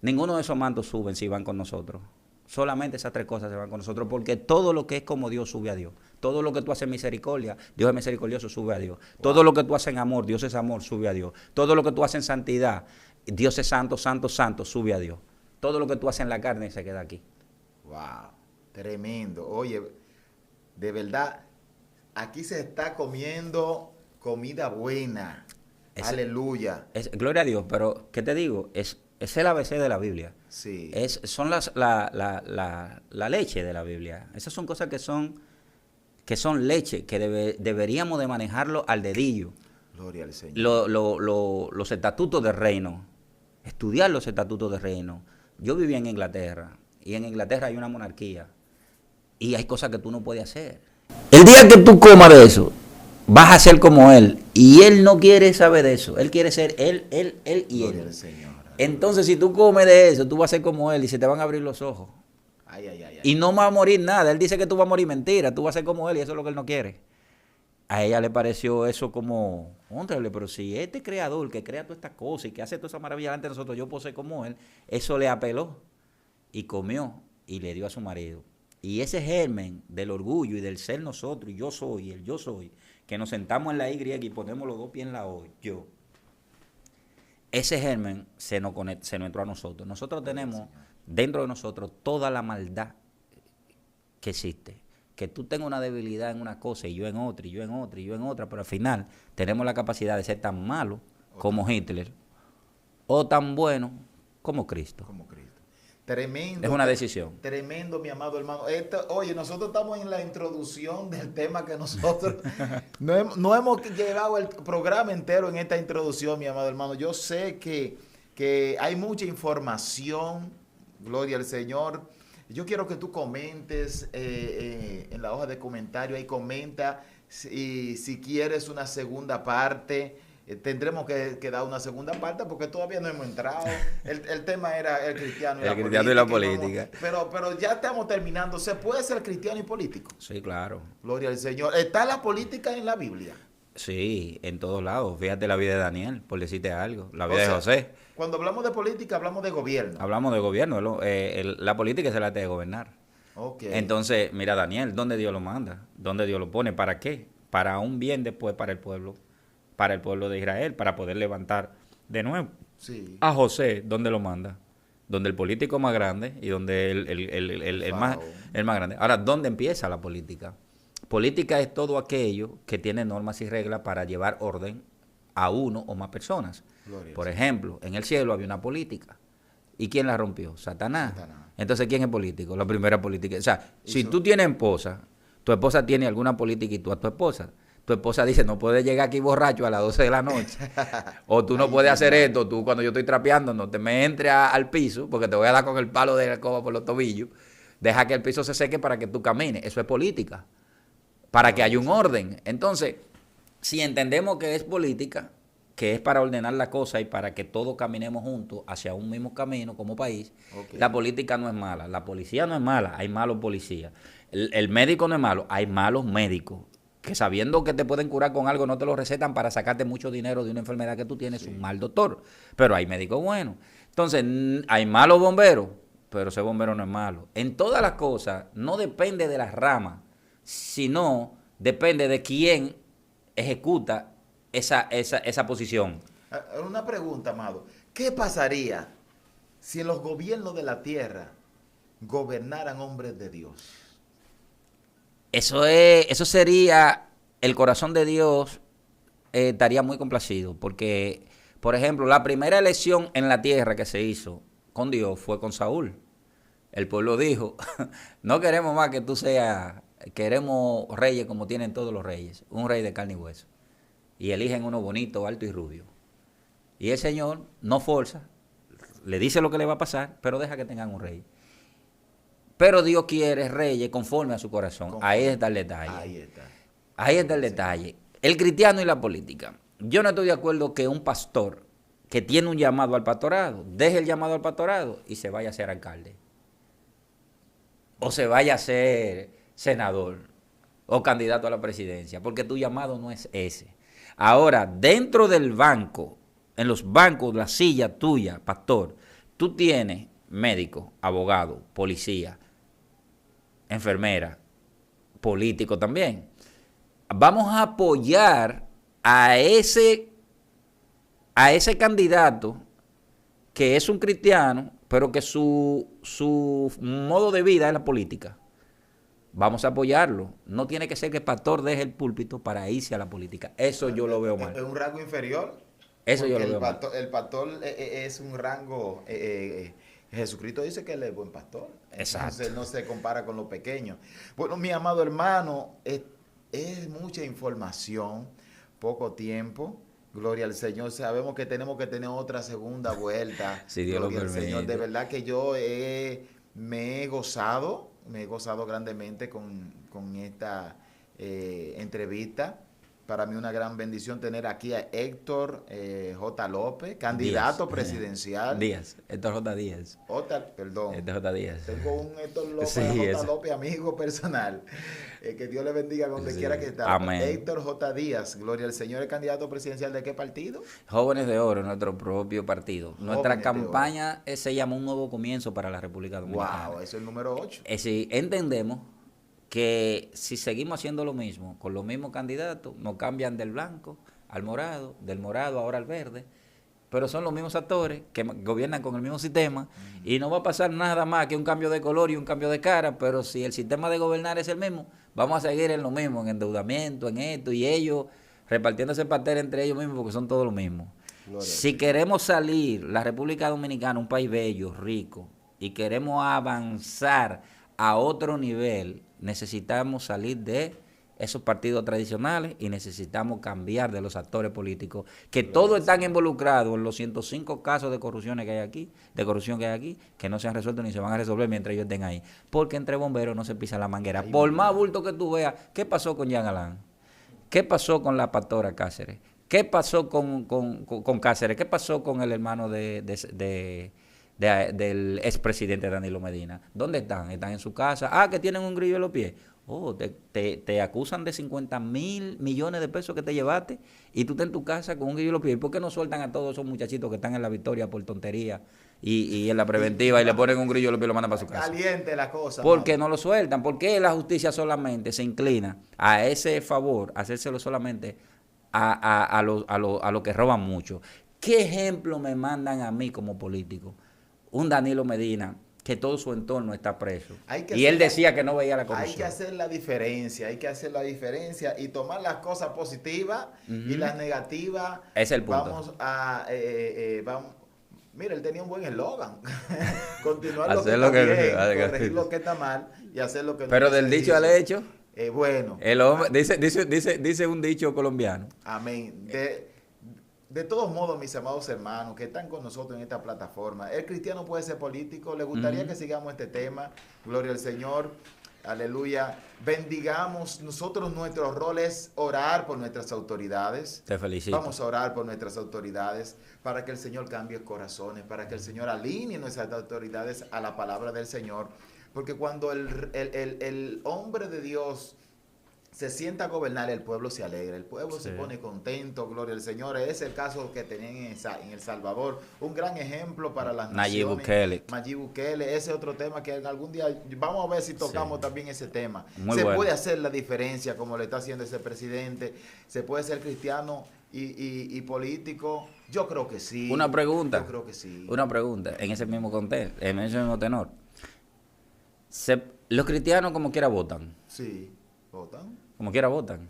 Ninguno de esos mantos suben si van con nosotros. Solamente esas tres cosas se van con nosotros porque todo lo que es como Dios sube a Dios. Todo lo que tú haces en misericordia, Dios es misericordioso, sube a Dios. Wow. Todo lo que tú haces en amor, Dios es amor, sube a Dios. Todo lo que tú haces en santidad, Dios es santo, santo, santo, sube a Dios. Todo lo que tú haces en la carne se queda aquí. Wow, tremendo. Oye, de verdad, aquí se está comiendo comida buena. Aleluya. Gloria a Dios, pero ¿qué te digo? Es el ABC de la Biblia. Sí. Son la leche de la Biblia. Esas son cosas que son leche, que deberíamos de manejarlo al dedillo. Gloria al Señor. Los estatutos del reino. Estudiar los estatutos del reino. Yo vivía en Inglaterra, y en Inglaterra hay una monarquía, y hay cosas que tú no puedes hacer. El día que tú comas de eso, vas a ser como él, y él no quiere saber de eso, él quiere ser él y Gloria él. al Señor. Entonces, si tú comes de eso, tú vas a ser como él, y se te van a abrir los ojos. Y no va a morir nada, él dice que tú vas a morir mentira, tú vas a ser como él, y eso es lo que él no quiere. A ella le pareció eso como, óntrale, pero si este creador que crea todas estas cosas y que hace toda esa maravilla delante de nosotros, yo puedo ser como él, eso le apeló y comió y le dio a su marido. Y ese germen del orgullo y del ser nosotros, y yo soy, y el yo soy, que nos sentamos en la Y y ponemos los dos pies en la O, yo. Ese germen se nos entró a nosotros. Nosotros tenemos dentro de nosotros toda la maldad que existe. Que tú tengas una debilidad en una cosa y yo en otra, y yo en otra, y yo en otra, pero al final tenemos la capacidad de ser tan malos como Hitler o tan buenos como Cristo. Tremendo. Es una decisión. Tremendo, mi amado hermano. Oye, nosotros estamos en la introducción del tema que nosotros no hemos llevado el programa entero en esta introducción, mi amado hermano. Yo sé que hay mucha información, gloria al Señor. Yo quiero que tú comentes en la hoja de comentario, ahí comenta si quieres una segunda parte. Tendremos que dar una segunda parte porque todavía no hemos entrado. El tema era el cristiano y la política. Pero ya estamos terminando. ¿Se puede ser cristiano y político? Sí, claro. Gloria al Señor. ¿Está la política en la Biblia? Sí, en todos lados. Fíjate la vida de Daniel, por decirte algo. La vida de José. Cuando hablamos de política, hablamos de gobierno. Hablamos de gobierno. La política es el arte de gobernar. Okay. Entonces, mira, Daniel, ¿dónde Dios lo manda? ¿Dónde Dios lo pone? ¿Para qué? Para un bien después para el pueblo de Israel, para poder levantar de nuevo. Sí. A José, ¿dónde lo manda? Donde el político más grande y donde el más grande. Ahora, ¿dónde empieza la política? Política es todo aquello que tiene normas y reglas para llevar orden a uno o más personas. Por ejemplo, en el cielo había una política. ¿Y quién la rompió? Satanás. Entonces, ¿quién es político? La primera política. O sea, si tú tienes esposa, tu esposa tiene alguna política y tú a tu esposa dice, no puedes llegar aquí borracho a las 12 de la noche. O tú no puedes hacer esto, tú cuando yo estoy trapeando no te me entres al piso porque te voy a dar con el palo de la escoba por los tobillos. Deja que el piso se seque para que tú camines. Eso es política. Para que haya un orden. Entonces, si entendemos que es política, que es para ordenar la cosa y para que todos caminemos juntos hacia un mismo camino como país, la política no es mala. La policía no es mala, hay malos policías. El médico no es malo, hay malos médicos. Que sabiendo que te pueden curar con algo, no te lo recetan para sacarte mucho dinero de una enfermedad que tú tienes, un mal doctor. Pero hay médicos buenos. Entonces, hay malos bomberos, pero ese bombero no es malo. En todas las cosas, no depende de las ramas, sino depende de quién ejecuta esa posición. Una pregunta, amado. ¿Qué pasaría si en los gobiernos de la tierra gobernaran hombres de Dios? Eso sería, el corazón de Dios estaría muy complacido, porque, por ejemplo, la primera elección en la tierra que se hizo con Dios fue con Saúl. El pueblo dijo, no queremos más que tú seas, queremos reyes como tienen todos los reyes, un rey de carne y hueso. Y eligen uno bonito, alto y rubio. Y el Señor no forza, le dice lo que le va a pasar, pero deja que tengan un rey. Pero Dios quiere reyes conforme a su corazón. Ahí está el detalle. Ahí está el detalle. El cristiano y la política. Yo no estoy de acuerdo que un pastor que tiene un llamado al pastorado, deje el llamado al pastorado y se vaya a ser alcalde. O se vaya a ser senador o candidato a la presidencia, porque tu llamado no es ese. Ahora, dentro del banco, en los bancos, la silla tuya, pastor, tú tienes médico, abogado, policía, enfermera, político también. Vamos a apoyar a ese candidato que es un cristiano, pero que su modo de vida es la política. Vamos a apoyarlo. No tiene que ser que el pastor deje el púlpito para irse a la política. Eso yo lo veo mal. ¿Es un rango inferior? Eso yo lo veo mal. El pastor es un rango... Jesucristo dice que él es buen pastor. Exacto. Entonces no se compara con los pequeños. Bueno, mi amado hermano, es mucha información, poco tiempo. Gloria al Señor. Sabemos que tenemos que tener otra segunda vuelta. Si Dios Gloria lo al permite. Señor. De verdad que yo me he gozado grandemente con esta entrevista. Para mí una gran bendición tener aquí a Héctor J. López, candidato Díaz. presidencial. Díaz, Héctor J. Díaz. Perdón. Héctor J. Díaz. Tengo un Héctor López, Sí, J. López, amigo personal. Que Dios le bendiga donde quiera que esté. Amén. Héctor J. Díaz, gloria al Señor, ¿es candidato presidencial de qué partido? Jóvenes de Oro, nuestro propio partido. Nuestra Jóvenes de campaña se llama Un Nuevo Comienzo para la República Dominicana. Wow, eso es el número 8. Sí, entendemos que si seguimos haciendo lo mismo, con los mismos candidatos, nos cambian del blanco al morado, del morado ahora al verde, pero son los mismos actores que gobiernan con el mismo sistema y no va a pasar nada más que un cambio de color y un cambio de cara, pero si el sistema de gobernar es el mismo, vamos a seguir en lo mismo, en endeudamiento, en esto, y ellos repartiéndose pastel entre ellos mismos porque son todos los mismos. Si queremos salir, la República Dominicana, un país bello, rico, y queremos avanzar a otro nivel, necesitamos salir de esos partidos tradicionales y necesitamos cambiar de los actores políticos que todos están involucrados en los 105 casos de corrupción que hay aquí, que no se han resuelto ni se van a resolver mientras ellos estén ahí, porque entre bomberos no se pisa la manguera. Por más bulto que tú veas, ¿qué pasó con Jean Alain? ¿Qué pasó con la pastora Cáceres? ¿Qué pasó con Cáceres? ¿Qué pasó con el hermano del expresidente Danilo Medina? ¿Dónde están? ¿Están en su casa? Ah, que tienen un grillo en los pies. Oh, te acusan de 50,000 millones de pesos que te llevaste y tú estás en tu casa con un grillo en los pies. ¿Y por qué no sueltan a todos esos muchachitos que están en la Victoria por tontería y en la preventiva y le ponen un grillo en los pies y lo mandan para su casa? Caliente la cosa. ¿Por qué no lo sueltan? ¿Por qué la justicia solamente se inclina a ese favor, a hacérselo solamente a los que roban mucho? ¿Qué ejemplo me mandan a mí como político? Un Danilo Medina, que todo su entorno está preso. Y él decía que no veía la corrupción. Hay que hacer la diferencia, y tomar las cosas positivas y las negativas. Es el punto. Vamos a... Mira, él tenía un buen eslogan. Continuar lo que Hacer está lo que- bien, corregir lo que está mal y hacer lo que no. Pero del dicho al hecho, bueno. el hombre, dice un dicho colombiano. Amén. De todos modos, mis amados hermanos que están con nosotros en esta plataforma, ¿el cristiano puede ser político? ¿Le gustaría que sigamos este tema? Gloria al Señor. Aleluya. Bendigamos. Nosotros, nuestro rol es orar por nuestras autoridades. Te felicito. Vamos a orar por nuestras autoridades para que el Señor cambie corazones, para que el Señor alinee nuestras autoridades a la palabra del Señor. Porque cuando el hombre de Dios se sienta a gobernar, el pueblo se alegra, el pueblo se pone contento, gloria al Señor. Es el caso que tenían en El Salvador, un gran ejemplo para las Nayib naciones. Bukele. Nayib Bukele, ese otro tema que en algún día vamos a ver si tocamos también ese tema. Muy se bueno. puede hacer la diferencia como lo está haciendo ese presidente, se puede ser cristiano y político. Yo creo que sí. Una pregunta. Yo creo que sí. Una pregunta, en ese mismo contexto, en ese mismo tenor. Los cristianos como quiera votan. Sí, votan. Como quiera votan.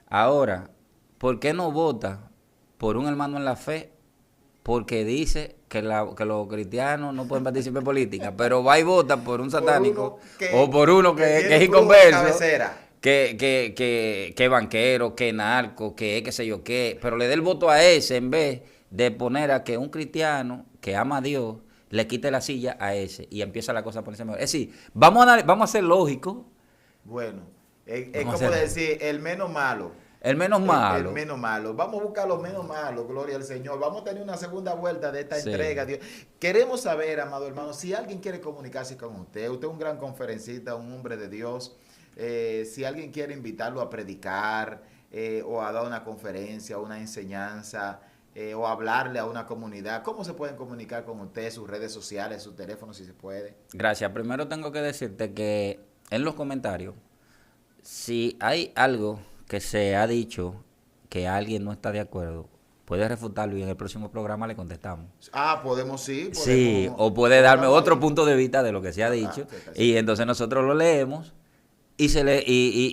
Ahora, ¿por qué no vota por un hermano en la fe? Porque dice que los cristianos no pueden participar en política, pero va y vota por un satánico o por uno que es inconverso, que es banquero, que es narco, que es qué sé yo qué, pero le dé el voto a ese en vez de poner a que un cristiano que ama a Dios le quite la silla a ese y empieza la cosa a ponerse mejor. Es decir, vamos a ser lógicos. Bueno, es como decir, el menos malo. El menos malo. El menos malo. Vamos a buscar los menos malos, gloria al Señor. Vamos a tener una segunda vuelta de esta entrega. Dios. Queremos saber, amado hermano, si alguien quiere comunicarse con usted es un gran conferencista, un hombre de Dios. Si alguien quiere invitarlo a predicar o a dar una conferencia, una enseñanza o hablarle a una comunidad, ¿cómo se pueden comunicar con usted? Sus redes sociales, su teléfono, si se puede. Gracias. Primero tengo que decirte que en los comentarios, si hay algo que se ha dicho que alguien no está de acuerdo, puede refutarlo y en el próximo programa le contestamos. Podemos, sí. Podemos, sí, o puede darme otro punto de vista de lo que se ha dicho y entonces nosotros lo leemos y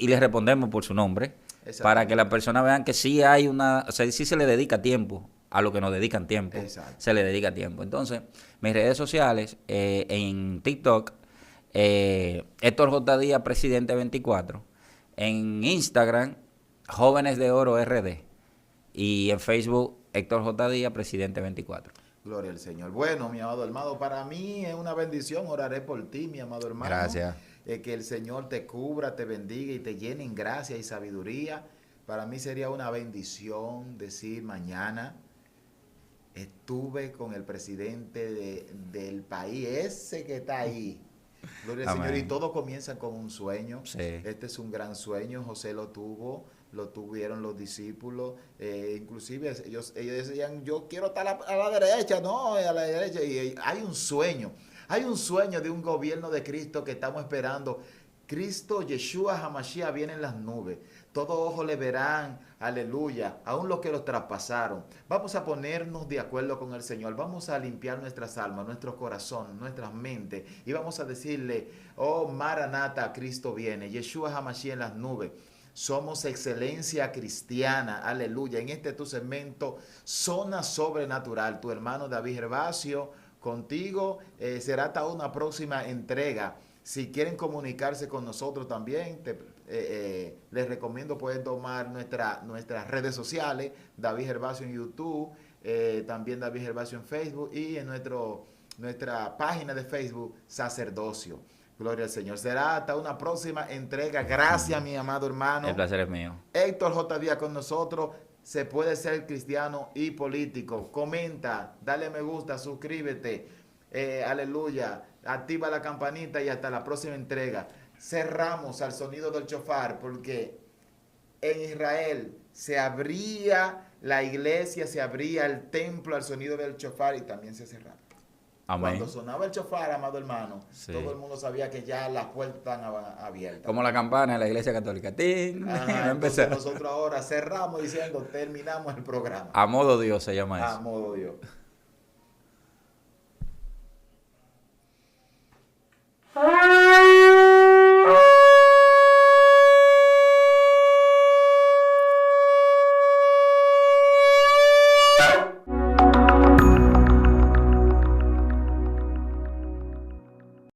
le respondemos por su nombre para que las personas vean que sí hay sí se le dedica tiempo a lo que nos dedican tiempo. Exacto. Se le dedica tiempo. Entonces, mis redes sociales, en TikTok, Héctor J. Díaz, Presidente 24, en Instagram, Jóvenes de Oro RD, y en Facebook, Héctor J. Díaz, Presidente 24. Gloria al Señor. Bueno, mi amado hermano, para mí es una bendición, oraré por ti, mi amado hermano. Gracias. Que el Señor te cubra, te bendiga y te llene en gracia y sabiduría. Para mí sería una bendición decir mañana, estuve con el presidente del país, ese que está ahí. Gloria al Señor. Y todo comienza con un sueño. Sí. Este es un gran sueño. José lo tuvieron los discípulos. Inclusive ellos decían, yo quiero estar a la derecha, no, a la derecha. Y hay un sueño. Hay un sueño de un gobierno de Cristo que estamos esperando. Cristo, Yeshua HaMashiach, viene en las nubes. Todos ojos le verán, aleluya, aún los que los traspasaron. Vamos a ponernos de acuerdo con el Señor. Vamos a limpiar nuestras almas, nuestro corazón, nuestras mentes. Y vamos a decirle, oh Maranata, Cristo viene. Yeshua HaMashiach en las nubes. Somos excelencia cristiana, aleluya. En este tu segmento, Zona Sobrenatural. Tu hermano David Gervasio, contigo será hasta una próxima entrega. Si quieren comunicarse con nosotros también, les recomiendo pueden tomar nuestras redes sociales, David Gervasio en YouTube, también David Gervasio en Facebook y en nuestra página de Facebook, Sacerdocio. Gloria al Señor. Será hasta una próxima entrega. Gracias, mi amado hermano. El placer es mío. Héctor J. Díaz con nosotros. Se puede ser cristiano y político. Comenta, dale me gusta, suscríbete. Aleluya. Activa la campanita y hasta la próxima entrega. Cerramos al sonido del chofar porque en Israel se abría la iglesia, se abría el templo al sonido del chofar y también se cerraba. Amén. Cuando sonaba el chofar, amado hermano, sí, todo el mundo sabía que ya las puertas estaban abiertas. Como la campana de la iglesia católica. Entonces nosotros ahora cerramos diciendo, terminamos el programa. A modo Dios se llama eso. A modo Dios.